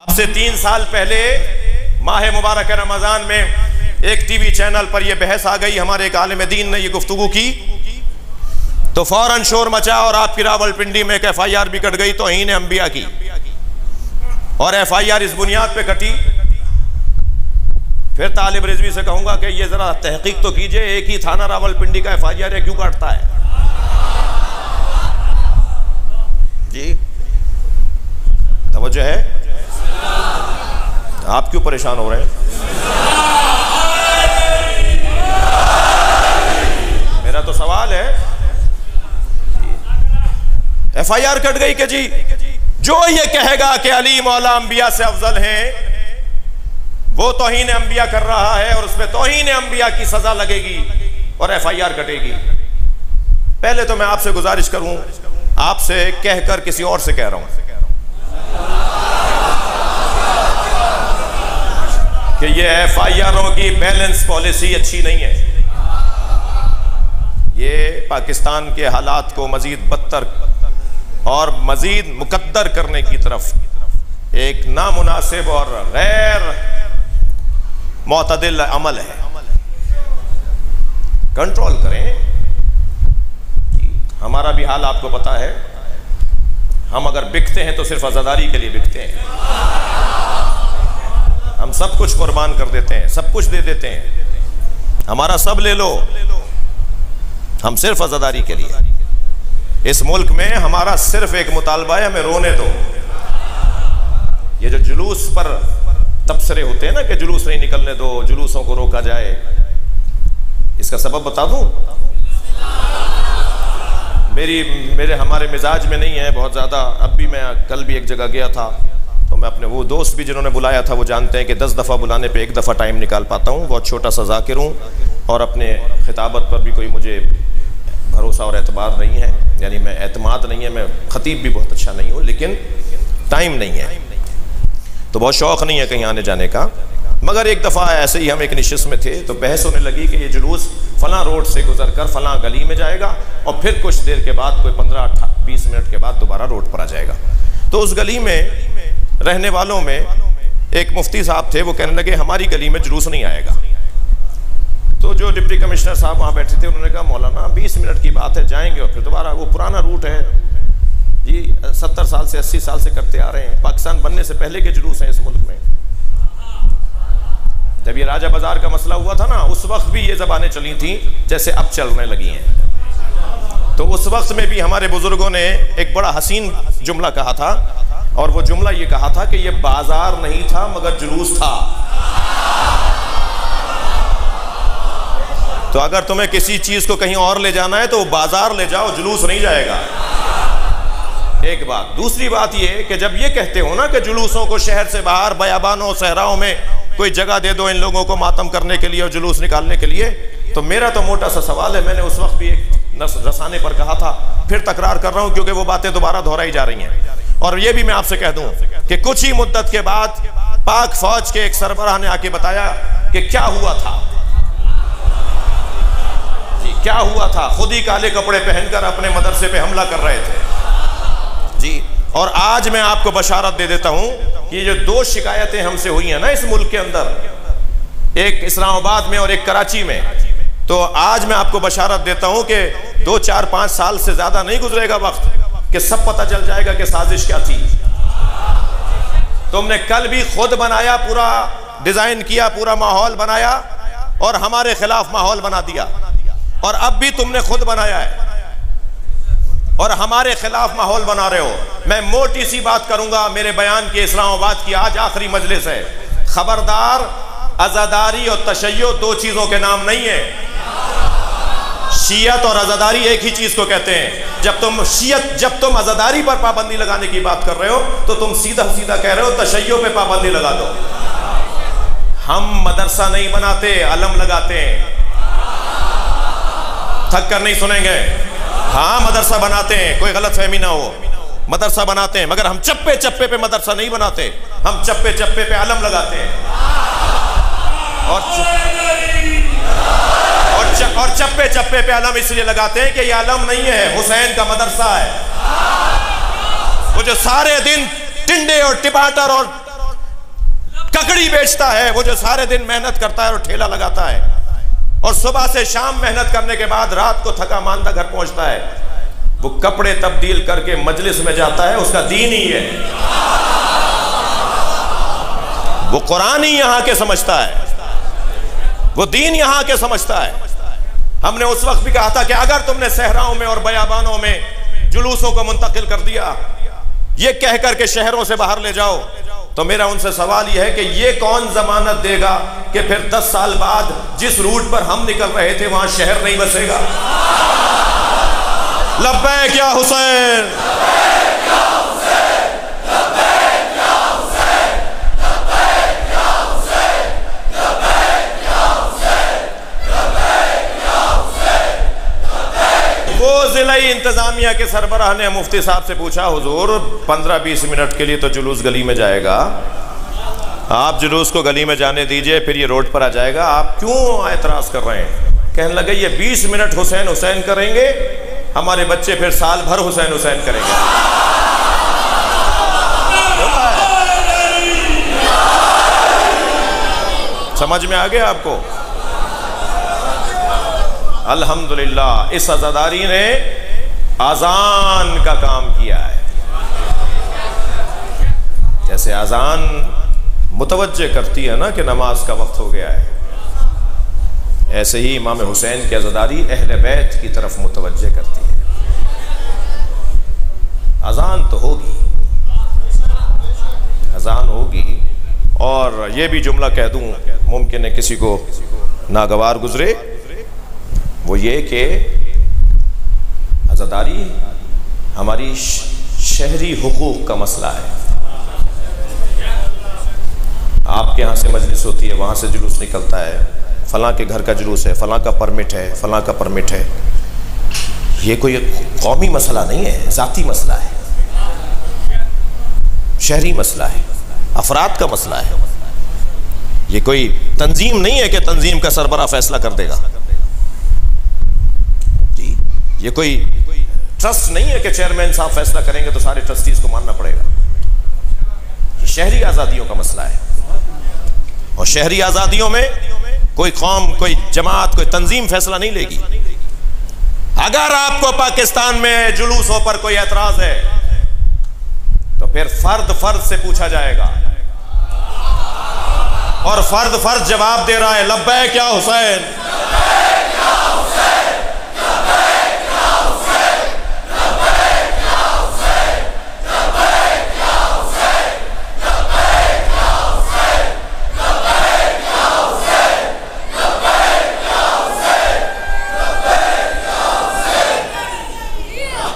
अब से 3 साल पहले माह मुबारक रमज़ान में एक टीवी चैनल पर यह बहस आ गई, हमारे एक आलिम दीन ने यह गुफ्तगू की तो फौरन शोर मचा और आपकी रावलपिंडी में एक FIR भी कट गई तौहीन अंबिया की। और FIR इस बुनियाद पे कटी, फिर तालिब रिजवी से कहूंगा कि ये जरा तहकीक तो कीजिए, एक ही थाना रावलपिंडी का FIR है, क्यों काटता है जी? तवज्जो है? आप क्यों परेशान हो रहे हैं? मेरा तो सवाल है। FIR कट गई कि जी जो ये कहेगा कि अली मौला अंबिया से अफजल हैं वो तौहीन अंबिया कर रहा है और उसमें तौहीन अंबिया की सजा लगेगी और FIR कटेगी। पहले तो मैं आपसे गुजारिश करूं, आपसे कहकर किसी और से कह रहा हूं कि ये FIRों की बैलेंस पॉलिसी अच्छी नहीं है। ये पाकिस्तान के हालात को मजीद बदतर और मजीद मुकद्दर करने की तरफ एक नामुनासिब और गैर मोतदिल अमल है। कंट्रोल करें। हमारा भी हाल आपको पता है, हम अगर बिकते हैं तो सिर्फ आज़ादारी के लिए बिकते हैं। हम सब कुछ कुर्बान कर देते हैं, सब कुछ दे देते हैं, हमारा सब ले लो, हम सिर्फ आज़ादारी के लिए। इस मुल्क में हमारा सिर्फ एक मुतालबा है, हमें रोने दो। ये जो जुलूस पर तबसरे होते हैं ना कि जुलूस नहीं निकलने दो, जुलूसों को रोका जाए, इसका सबब बता दूं? मेरे हमारे मिजाज में नहीं है बहुत ज़्यादा। अब भी मैं कल भी एक जगह गया था तो मैं अपने वो दोस्त भी जिन्होंने बुलाया था वो जानते हैं कि 10 दफ़ा बुलाने पे 1 दफ़ा टाइम निकाल पाता हूँ। बहुत छोटा सा ज़ाकिर हूँ और अपने खिताबत पर भी कोई मुझे भरोसा और एतबार नहीं है, यानी मैं एतमाद नहीं है, मैं खतीब भी बहुत अच्छा नहीं हूँ, लेकिन टाइम नहीं है तो बहुत शौक़ नहीं है कहीं आने जाने का। मगर एक दफ़ा ऐसे ही हम एक निशिस्त में थे तो बहस होने लगी कि ये जुलूस फ़लाँ रोड से गुजर कर फ़लाँ गली में जाएगा और फिर कुछ देर के बाद कोई 15-20 मिनट के बाद दोबारा रोड पर आ जाएगा। तो उस गली में रहने वालों में एक मुफ्ती साहब थे, वो कहने लगे हमारी गली में जुलूस नहीं आएगा। तो जो डिप्टी कमिश्नर साहब वहाँ बैठे थे उन्होंने कहा मौलाना 20 मिनट की बात है, जाएंगे और फिर दोबारा। वो पुराना रूट है जी, 70 साल से 80 साल से करते आ रहे हैं, पाकिस्तान बनने से पहले के जुलूस हैं इस मुल्क में। जब ये राजा बाजार का मसला हुआ था ना, उस वक्त भी ये ज़बानें चली थी जैसे अब चलने लगी हैं। तो उस वक्त में भी हमारे बुजुर्गों ने एक बड़ा हसीन जुमला कहा था और वो जुमला ये कहा था कि ये बाजार नहीं था मगर जुलूस था। तो अगर तुम्हें किसी चीज को कहीं और ले जाना है तो बाजार ले जाओ, जुलूस नहीं जाएगा। एक बात। दूसरी बात ये कि जब ये कहते हो ना कि जुलूसों को शहर से बाहर बयाबानों सहराओं में कोई जगह दे दो इन लोगों को मातम करने के लिए और जुलूस निकालने के लिए, तो मेरा तो मोटा सा सवाल है, मैंने उस वक्त भी एक रसाने पर कहा था, फिर तकरार कर रहा हूं क्योंकि वो बातें दोबारा दोहराई जा रही हैं। और ये भी मैं आपसे कह दूं कि कुछ ही मुद्दत के बाद पाक फौज के एक सरबराह ने आके बताया कि क्या हुआ था जी, क्या हुआ था। खुद ही काले कपड़े पहनकर अपने मदरसे पे हमला कर रहे थे जी। और आज मैं आपको बशारत दे देता हूं कि ये जो 2 शिकायतें हमसे हुई हैं ना इस मुल्क के अंदर, एक इस्लामाबाद में और एक कराची में, तो आज मैं आपको बशारत देता हूं कि 2, 4, 5 साल से ज्यादा नहीं गुजरेगा वक्त कि सब पता चल जाएगा कि साजिश क्या थी। तुमने कल भी खुद बनाया, पूरा डिजाइन किया, पूरा माहौल बनाया और हमारे खिलाफ माहौल बना दिया, और अब भी तुमने खुद बनाया है और हमारे खिलाफ माहौल बना रहे हो। मैं मोटी सी बात करूंगा, मेरे बयान की इस्लामाबाद की आज आखिरी मजलिस है। खबरदार, अज़ादारी और तशय्यो 2 चीजों के नाम नहीं है। शियत और अज़ादारी एक ही चीज को कहते हैं। जब तुम अज़ादारी पर पाबंदी लगाने की बात कर रहे हो तो तुम सीधा सीधा कह रहे हो तशय्यो पे पाबंदी लगा दो। हम मदरसा नहीं बनाते, अलम लगाते हैं। थक कर नहीं सुनेंगे। हाँ, मदरसा बनाते हैं, कोई गलत फहमी ना हो, मदरसा बनाते हैं, मगर हम चप्पे चप्पे पे मदरसा नहीं बनाते, हम चप्पे चप्पे पे अलम लगाते हैं। और चप्पे चप्पे पे अलम इसलिए लगाते हैं कि ये अलम नहीं है, हुसैन का मदरसा है। वो जो सारे दिन टिंडे और टिपाटर और लकड़ी बेचता है, वो जो सारे दिन मेहनत करता है और ठेला लगाता है और सुबह से शाम मेहनत करने के बाद रात को थका मांदा घर पहुंचता है, वो कपड़े तब्दील करके मजलिस में जाता है, उसका दीन ही है, वो कुरान ही यहां के समझता है, वो दीन यहां के समझता है। हमने उस वक्त भी कहा था कि अगर तुमने सहराओं में और बयाबानों में जुलूसों को मुंतकिल कर दिया, ये कह करके शहरों से बाहर ले जाओ, तो मेरा उनसे सवाल यह है कि ये कौन जमानत देगा कि फिर 10 साल बाद जिस रूट पर हम निकल रहे थे वहां शहर नहीं बसेगा। लब्बैक या हुसैन, वो जिलाई इंतजामिया के सरबराह ने मुफ्ती साहब से पूछा, हुजूर 15-20 मिनट के लिए तो जुलूस गली में जाएगा, आप जुलूस को गली में जाने दीजिए, फिर ये रोड पर आ जाएगा, आप क्यों एतराज कर रहे हैं? कहने लगे ये 20 मिनट हुसैन हुसैन करेंगे, हमारे बच्चे फिर साल भर हुसैन हुसैन करेंगे। समझ में आ गया आपको? अल्हम्दुलिल्लाह इस अज़ादारी ने आज़ान का काम किया है। जैसे आज़ान मुतवज्जे करती है ना कि नमाज का वक्त हो गया है, ऐसे ही इमाम हुसैन की अज़ादारी अहले बैत की तरफ मुतवज्जे करती है। अज़ान तो होगी, अज़ान होगी। और ये भी जुमला कह दूं, मुमकिन है किसी को नागवार गुजरे, वो ये कि अज़ादारी हमारी शहरी हुकूक का मसला है। आपके यहाँ से मजलिस होती है, वहाँ से जुलूस निकलता है, फलां के घर का जुलूस है, फलां का परमिट है, फलां का परमिट है। ये कोई कौमी मसला नहीं है, ज़ाती मसला है, शहरी मसला है, अफराद का मसला है। ये कोई तंजीम नहीं है कि तंजीम का सरबरा फैसला कर देगा। ये कोई ट्रस्ट नहीं है कि चेयरमैन साहब फैसला करेंगे तो सारे ट्रस्टीज को मानना पड़ेगा। ये शहरी आज़ादियों का मसला है, और शहरी आज़ादियों में कोई कौम, कोई जमात, कोई तंजीम फैसला नहीं लेगी। अगर आपको पाकिस्तान में जुलूसों पर कोई एतराज है तो फिर फर्द फर्द से पूछा जाएगा, और फर्द फर्द जवाब दे रहा है लब्बैक या हुसैन।